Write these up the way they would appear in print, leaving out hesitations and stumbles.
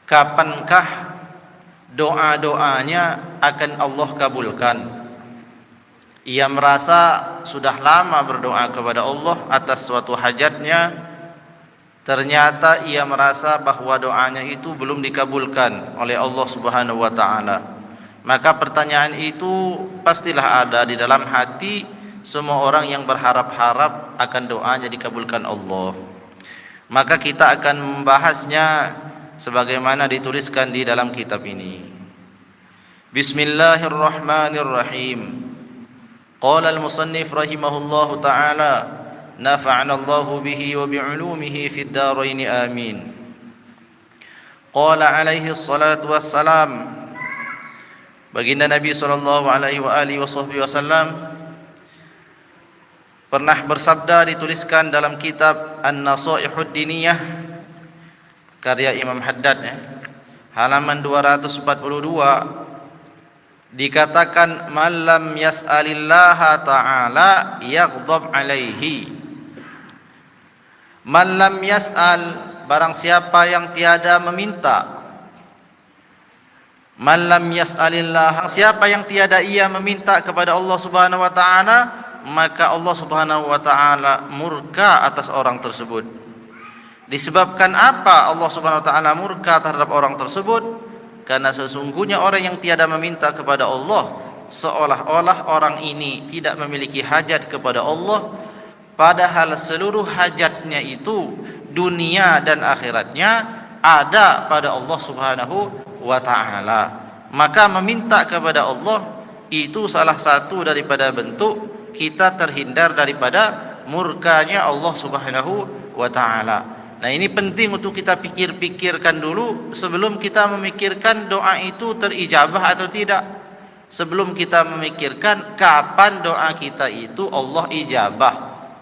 kapankah doa-doanya akan Allah kabulkan. Ia merasa sudah lama berdoa kepada Allah atas suatu hajatnya, ternyata ia merasa bahwa doanya itu belum dikabulkan oleh Allah Subhanahu wa taala. Maka pertanyaan itu pastilah ada di dalam hati semua orang yang berharap-harap akan doanya dikabulkan Allah. Maka kita akan membahasnya sebagaimana dituliskan di dalam kitab ini. Bismillahirrahmanirrahim. Qala al-musannif rahimahullahu ta'ala, nafa'ana Allahu bihi wa bi'ulumihi fid dharain amin. Qala alaihi salatu wassalam, baginda Nabi sallallahu alaihi wa alihi wasallam pernah bersabda, dituliskan dalam kitab An-Nasaihud Diniyah karya Imam Haddad, halaman 242, dikatakan man lam yas'alillaha ta'ala yaghdab alaihi. Man lam yas'al, barang siapa yang tiada meminta. Man lam yas'alillah, siapa yang tiada ia meminta kepada Allah Subhanahu wa taala, maka Allah Subhanahu wa taala murka atas orang tersebut. Disebabkan apa Allah Subhanahu wa taala murka terhadap orang tersebut? Karena sesungguhnya orang yang tiada meminta kepada Allah, seolah-olah orang ini tidak memiliki hajat kepada Allah, padahal seluruh hajatnya itu dunia dan akhiratnya ada pada Allah Subhanahu wa ta'ala. Maka meminta kepada Allah itu salah satu daripada bentuk kita terhindar daripada murkanya Allah Subhanahu wa ta'ala. Nah, ini penting untuk kita pikir-pikirkan dulu sebelum kita memikirkan doa itu terijabah atau tidak. Sebelum kita memikirkan kapan doa kita itu Allah ijabah,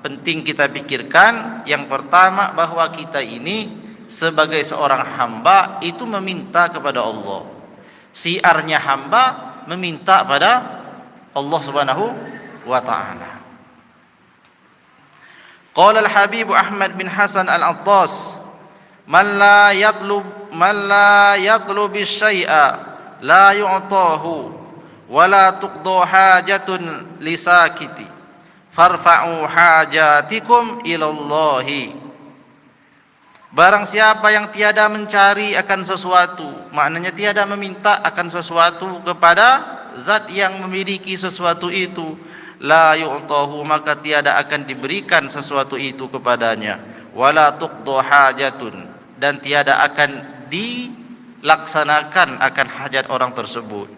penting kita pikirkan yang pertama bahwa kita ini sebagai seorang hamba itu meminta kepada Allah. Siarnya hamba meminta pada Allah Subhanahu wa ta'ala. Qala al-Habib Ahmad bin Hasan al-Attas, man la yatlub syai'a la yu'tahu wa la tuqda hajatun lisakiti farfa'u hajatikum ilallahi. Barang siapa yang tiada mencari akan sesuatu, maknanya tiada meminta akan sesuatu kepada zat yang memiliki sesuatu itu, la yu'tahu, maka tiada akan diberikan sesuatu itu kepadanya, wala tuqda hajatun, dan tiada akan dilaksanakan akan hajat orang tersebut.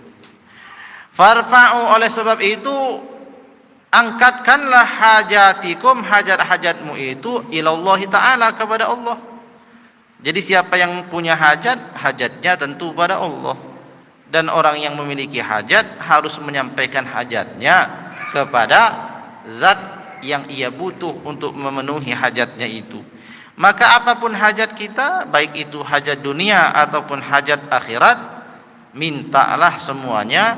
Farfa'u, oleh sebab itu angkatkanlah hajatikum, hajat-hajatmu itu ilallahi ta'ala, kepada Allah. Jadi siapa yang punya hajat, hajatnya tentu pada Allah, dan orang yang memiliki hajat harus menyampaikan hajatnya kepada zat yang ia butuh untuk memenuhi hajatnya itu. Maka apapun hajat kita, baik itu hajat dunia ataupun hajat akhirat, mintalah semuanya,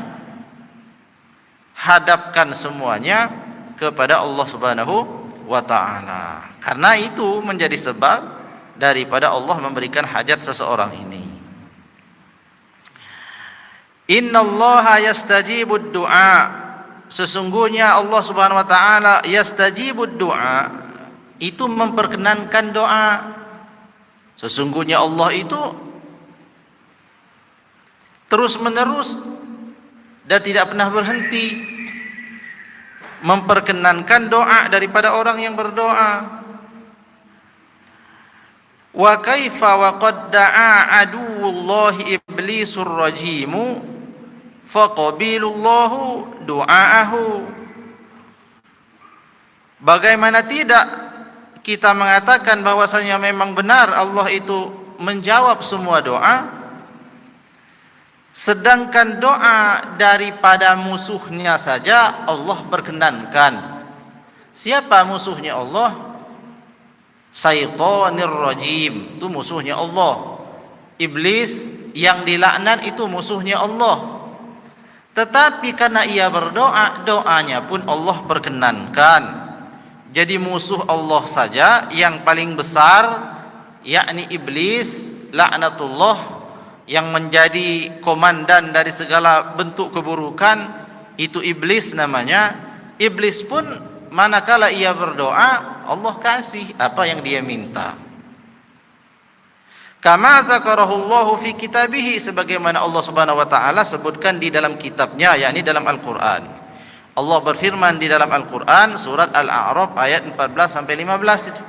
hadapkan semuanya kepada Allah Subhanahu wa ta'ala. Karena itu menjadi sebab daripada Allah memberikan hajat seseorang ini. Innallaha yastajibud du'a, sesungguhnya Allah Subhanahu wa taala yastajibud du'a, itu memperkenankan doa. Sesungguhnya Allah itu terus menerus dan tidak pernah berhenti memperkenankan doa daripada orang yang berdoa. Wa kaifa wa qad da'a aduwullahi iblisur rajimu faqabilullahu du'aahu. Bagaimana tidak kita mengatakan bahwasanya memang benar Allah itu menjawab semua doa, sedangkan doa daripada musuhnya saja Allah perkenankan. Siapa musuhnya Allah? Syaitanir rajim, itu musuhnya Allah. Iblis yang dilaknat itu musuhnya Allah. Tetapi karena ia berdoa, doanya pun Allah perkenankan. Jadi musuh Allah saja yang paling besar, yakni iblis, laknatullah, yang menjadi komandan dari segala bentuk keburukan, itu iblis namanya. Iblis pun manakala ia berdoa, Allah kasih apa yang dia minta. Kama zakarahullahu fi kitabihi, sebagaimana Allah Subhanahu wa taala sebutkan di dalam kitabnya, yakni dalam Al-Qur'an. Allah berfirman di dalam Al-Qur'an surat Al-A'raf ayat 14 sampai 15 itu.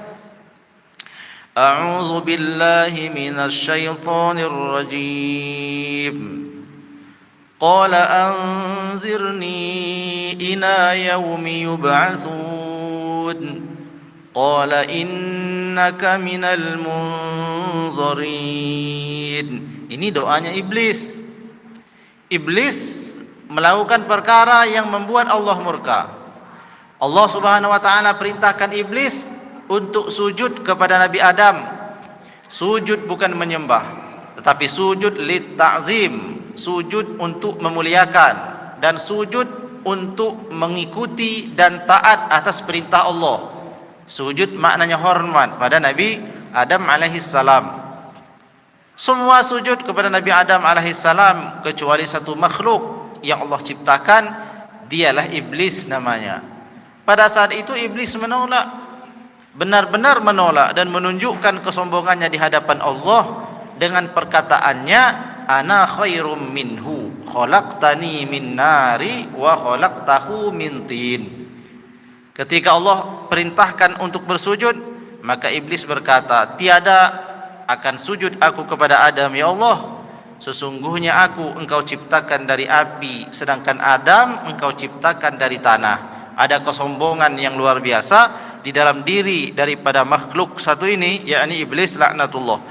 A'udzu billahi minasy syaithanir rajim. Qala anzirni ila yaumi yub'atsun. Qala innaka minal munzirin. Ini doanya iblis. Iblis melakukan perkara yang membuat Allah murka. Allah Subhanahu wa taala perintahkan iblis untuk sujud kepada Nabi Adam. Sujud bukan menyembah, tetapi sujud lit ta'zim, sujud untuk memuliakan, dan sujud untuk mengikuti dan taat atas perintah Allah. Sujud maknanya hormat pada Nabi Adam alaihissalam. Semua sujud kepada Nabi Adam alaihissalam kecuali satu makhluk yang Allah ciptakan, dialah iblis namanya. Pada saat itu iblis menolak, benar-benar menolak dan menunjukkan kesombongannya di hadapan Allah dengan perkataannya, ana khairum minhu khalaqtani min nari wa khalaqtahu min tin. Ketika Allah perintahkan untuk bersujud, maka iblis berkata, tiada akan sujud aku kepada Adam ya Allah, sesungguhnya aku engkau ciptakan dari api, sedangkan Adam engkau ciptakan dari tanah. Ada kesombongan yang luar biasa di dalam diri daripada makhluk satu ini, yakni iblis laknatullah.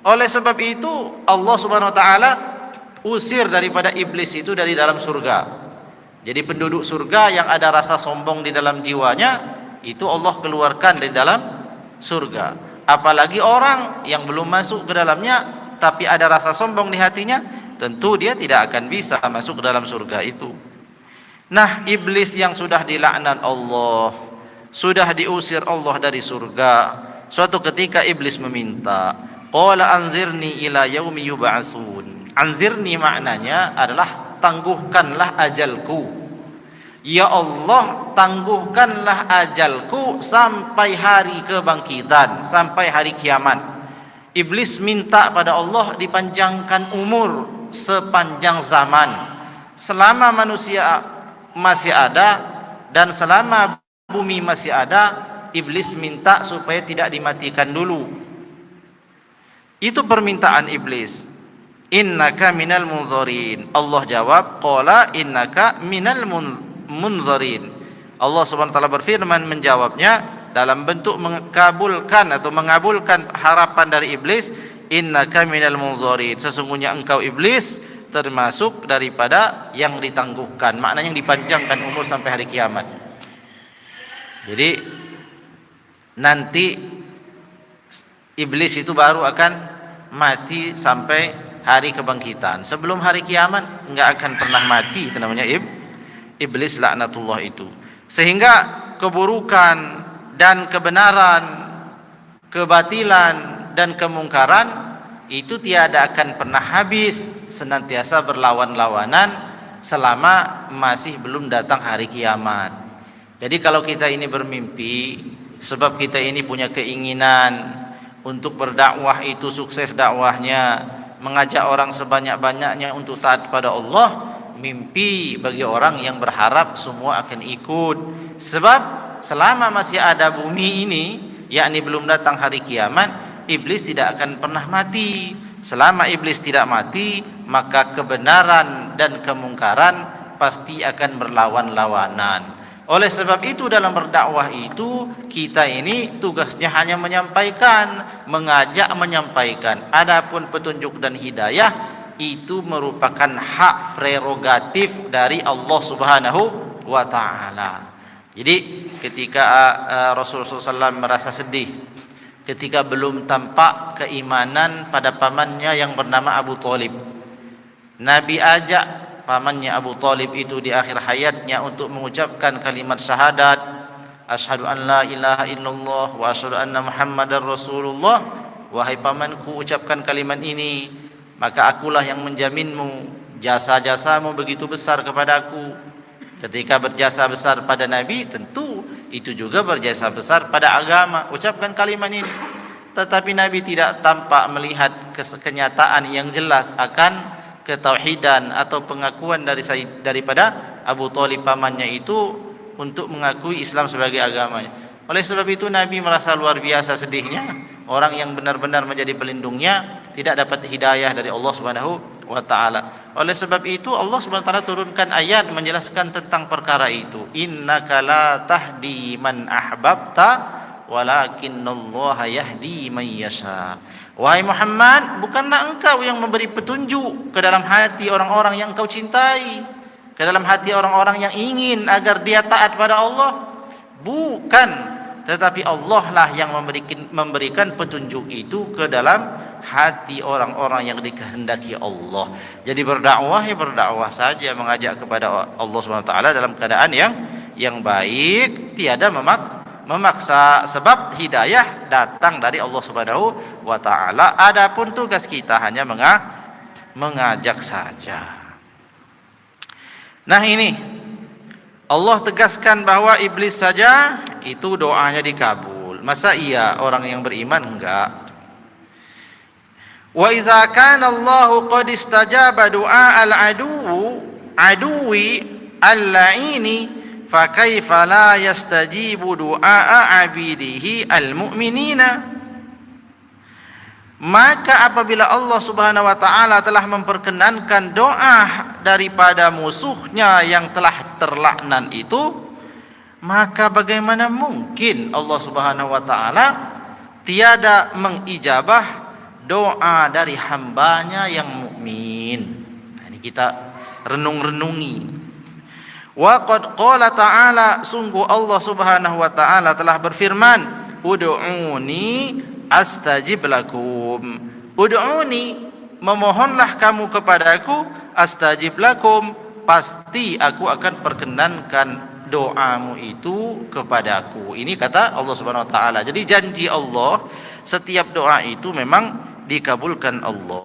Oleh sebab itu Allah Subhanahu wa taala usir daripada iblis itu dari dalam surga. Jadi penduduk surga yang ada rasa sombong di dalam jiwanya, itu Allah keluarkan dari dalam surga. Apalagi orang yang belum masuk ke dalamnya tapi ada rasa sombong di hatinya, tentu dia tidak akan bisa masuk ke dalam surga itu. Nah, iblis yang sudah dilaknat Allah, sudah diusir Allah dari surga, suatu ketika iblis meminta, qala anzirni ila yaumi yub'atsun. Anzirni maknanya adalah tangguhkanlah ajalku. Ya Allah, tangguhkanlah ajalku sampai hari kebangkitan, sampai hari kiamat. Iblis minta pada Allah dipanjangkan umur sepanjang zaman. Selama manusia masih ada dan selama bumi masih ada, iblis minta supaya tidak dimatikan dulu. Itu permintaan iblis. Innaka minal munzirin. Allah jawab, qala innaka minal munzirin. Allah Subhanahu wa taala berfirman menjawabnya dalam bentuk mengabulkan atau mengabulkan harapan dari iblis, innaka minal munzirin. Sesungguhnya engkau iblis termasuk daripada yang ditangguhkan, maknanya yang dipanjangkan umur sampai hari kiamat. Jadi nanti iblis itu baru akan mati sampai hari kebangkitan. Sebelum hari kiamat enggak akan pernah mati, namanya iblis laknatullah itu. Sehingga keburukan dan kebenaran, kebatilan dan kemungkaran itu tiada akan pernah habis, senantiasa berlawan-lawanan selama masih belum datang hari kiamat. Jadi kalau kita ini bermimpi, sebab kita ini punya keinginan untuk berdakwah itu sukses dakwahnya, mengajak orang sebanyak-banyaknya untuk taat pada Allah, mimpi bagi orang yang berharap semua akan ikut. Sebab selama masih ada bumi ini, yakni belum datang hari kiamat, iblis tidak akan pernah mati. Selama iblis tidak mati, maka kebenaran dan kemungkaran pasti akan berlawan-lawanan. Oleh sebab itu dalam berdakwah itu kita ini tugasnya hanya menyampaikan, mengajak menyampaikan. Adapun petunjuk dan hidayah itu merupakan hak prerogatif dari Allah Subhanahu wa taala. Jadi ketika Rasulullah SAW merasa sedih ketika belum tampak keimanan pada pamannya yang bernama Abu Thalib, Nabi ajak pamannya Abu Thalib itu di akhir hayatnya untuk mengucapkan kalimat syahadat, asyhadu an la ilaha illallah wa asyhadu anna muhammadar rasulullah. Wahai pamanku, ucapkan kalimat ini, maka akulah yang menjaminmu. Jasa-jasamu begitu besar kepadaku. Ketika berjasa besar pada Nabi, tentu itu juga berjasa besar pada agama. Ucapkan kalimat ini. Tetapi Nabi tidak tampak melihat kenyataan yang jelas akan ketauhidan atau pengakuan daripada Abu Thalib pamannya itu untuk mengakui Islam sebagai agamanya. Oleh sebab itu Nabi merasa luar biasa sedihnya orang yang benar-benar menjadi pelindungnya tidak dapat hidayah dari Allah Subhanahu wa taala. Oleh sebab itu Allah Subhanahu wa taala turunkan ayat menjelaskan tentang perkara itu. Innaka la tahdi man ahbabta walakinnallaha yahdi man yasha. Wahai Muhammad, bukanlah engkau yang memberi petunjuk ke dalam hati orang-orang yang engkau cintai, ke dalam hati orang-orang yang ingin agar dia taat pada Allah. Bukan, tetapi Allah lah yang memberikan petunjuk itu ke dalam hati orang-orang yang dikehendaki Allah. Jadi berdakwah ya berdakwah saja, mengajak kepada Allah Subhanahu wa taala dalam keadaan yang baik, tiada memaksa, sebab hidayah datang dari Allah Subhanahu wa taala. Adapun tugas kita hanya mengajak saja. Nah, ini Allah tegaskan bahwa iblis saja itu doanya dikabul. Masa iya orang yang beriman enggak? Wa iza kana Allahu qad istajaba du'a aduwi al-la'ini fa kaifa la yastajibu du'a 'abidihi al-mu'minina. Maka apabila Allah Subhanahu wa taala telah memperkenankan doa daripada musuhnya yang telah terlaknat itu, maka bagaimana mungkin Allah Subhanahu wa taala tiada mengijabah doa dari hambanya yang mukmin. Nah, ini kita renung-renungi. Wa qad qala ta'ala, sungguh Allah Subhanahu wa taala telah berfirman, ud'uni astajib lakum. Ud'uni, memohonlah kamu kepadaku, astajib lakum, pasti aku akan perkenankan doamu itu kepadaku. Ini kata Allah Subhanahu wa taala. Jadi janji Allah, setiap doa itu memang dikabulkan Allah.